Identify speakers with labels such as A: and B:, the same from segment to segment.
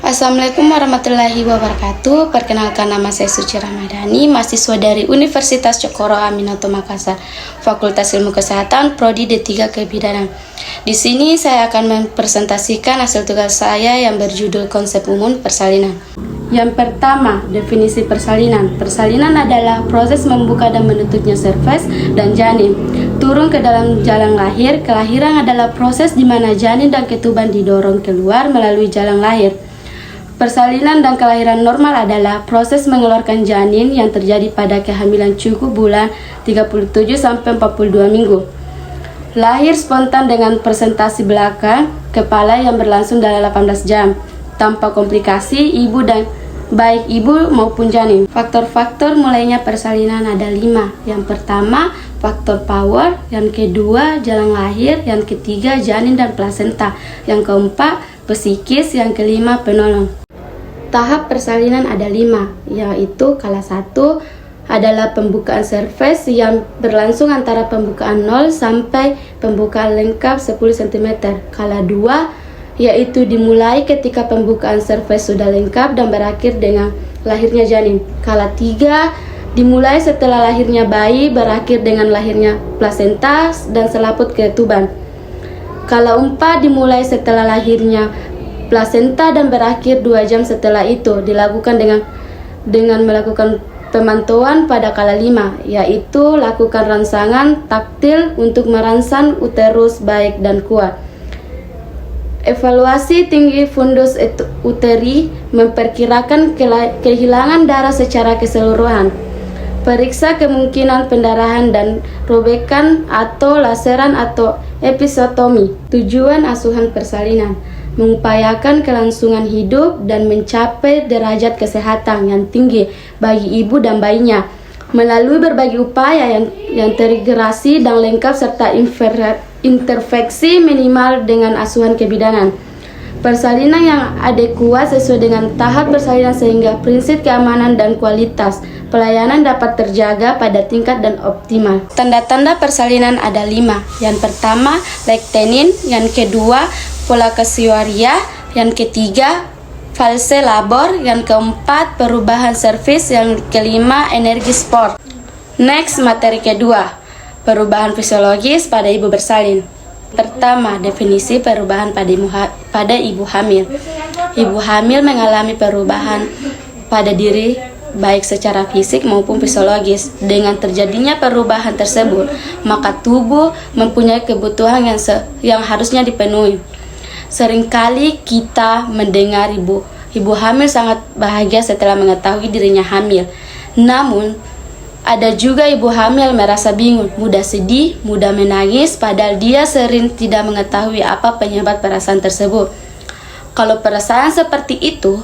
A: Assalamualaikum warahmatullahi wabarakatuh. Perkenalkan, nama saya Suci Ramadhani, mahasiswa dari Universitas Cokro Aminoto Makassar, Fakultas Ilmu Kesehatan, Prodi D3 Kebidanan. Di sini saya akan mempresentasikan hasil tugas saya yang berjudul Konsep Umum Persalinan. Yang pertama, definisi persalinan. Persalinan adalah proses membuka dan menutupnya serves dan janin turun ke dalam jalan lahir. Kelahiran adalah proses di mana janin dan ketuban didorong keluar melalui jalan lahir. Persalinan dan kelahiran normal adalah proses mengeluarkan janin yang terjadi pada kehamilan cukup bulan 37 sampai 42 minggu. Lahir spontan dengan presentasi belakang kepala yang berlangsung dalam 18 jam tanpa komplikasi ibu dan baik ibu maupun janin. Faktor-faktor mulainya persalinan ada 5. Yang pertama, faktor power. Yang kedua, jalan lahir. Yang ketiga, janin dan plasenta. Yang keempat, psikis. Yang kelima, penolong. Tahap persalinan ada 5, yaitu kala 1 adalah pembukaan serves yang berlangsung antara pembukaan 0 sampai pembukaan lengkap 10 cm. Kala 2 yaitu dimulai ketika pembukaan serves sudah lengkap dan berakhir dengan lahirnya janin. Kala 3 dimulai setelah lahirnya bayi, berakhir dengan lahirnya plasenta dan selaput ketuban. Kala 4 dimulai setelah lahirnya plasenta dan berakhir 2 jam setelah itu. Dilakukan dengan melakukan pemantauan pada kala 5, yaitu lakukan rangsangan taktil untuk merangsang uterus baik dan kuat. Evaluasi tinggi fundus uteri memperkirakan kehilangan darah secara keseluruhan. Periksa kemungkinan pendarahan dan robekan atau laseran atau episiotomi. Tujuan asuhan persalinan mengupayakan kelangsungan hidup dan mencapai derajat kesehatan yang tinggi bagi ibu dan bayinya melalui berbagai upaya yang terintegrasi dan lengkap serta intervensi minimal dengan asuhan kebidanan. Persalinan yang adekuat sesuai dengan tahap persalinan sehingga prinsip keamanan dan kualitas pelayanan dapat terjaga pada tingkat dan optimal. Tanda-tanda persalinan ada 5. Yang pertama, lektenin. Yang kedua, polakasiwaria. Yang ketiga, fase labor. Yang keempat, perubahan servis. Yang kelima, energi sport. Next, materi kedua, perubahan fisiologis pada ibu bersalin. Pertama, definisi perubahan pada ibu hamil. Ibu hamil mengalami perubahan pada diri baik secara fisik maupun fisiologis. Dengan terjadinya perubahan tersebut, maka tubuh mempunyai kebutuhan yang harusnya dipenuhi. Seringkali kita mendengar ibu hamil sangat bahagia setelah mengetahui dirinya hamil. Namun, ada juga ibu hamil merasa bingung, mudah sedih, mudah menangis, padahal dia sering tidak mengetahui apa penyebab perasaan tersebut. Kalau perasaan seperti itu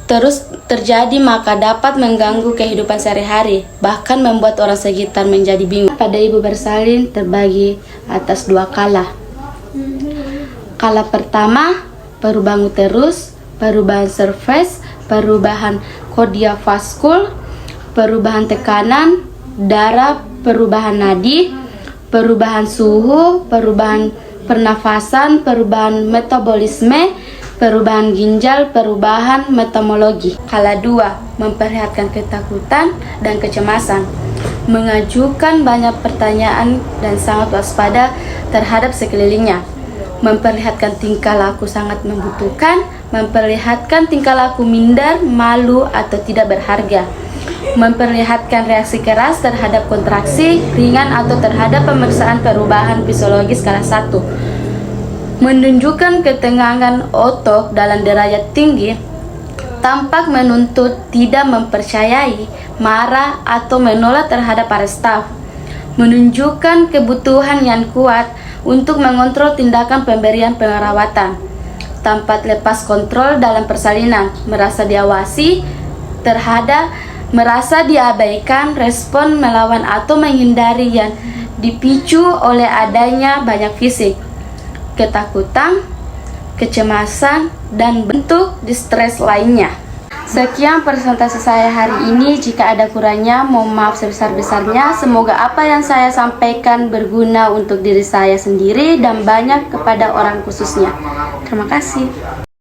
A: terus terjadi, maka dapat mengganggu kehidupan sehari-hari, bahkan membuat orang sekitar menjadi bingung. Pada ibu bersalin terbagi atas 2 kala. Kala pertama, perubahan uterus, perubahan serves, perubahan kordia vaskul, perubahan tekanan darah, perubahan nadi, perubahan suhu, perubahan pernafasan, perubahan metabolisme, perubahan ginjal, perubahan metabologi. Kala 2, memperlihatkan ketakutan dan kecemasan, mengajukan banyak pertanyaan dan sangat waspada terhadap sekelilingnya, memperlihatkan tingkah laku sangat membutuhkan, memperlihatkan tingkah laku minder, malu atau tidak berharga, memperlihatkan reaksi keras terhadap kontraksi ringan atau terhadap pemeriksaan perubahan fisiologis skala 1, menunjukkan ketegangan otot dalam derajat tinggi, tampak menuntut, tidak mempercayai, marah atau menolak terhadap para staf, menunjukkan kebutuhan yang kuat untuk mengontrol tindakan pemberian perawatan, tampak lepas kontrol dalam persalinan, merasa diawasi merasa diabaikan, respon melawan atau menghindari yang dipicu oleh adanya banyak fisik, ketakutan, kecemasan, dan bentuk distres lainnya. Sekian presentasi saya hari ini. Jika ada kurangnya, mohon maaf sebesar-besarnya. Semoga apa yang saya sampaikan berguna untuk diri saya sendiri dan banyak kepada orang khususnya. Terima kasih.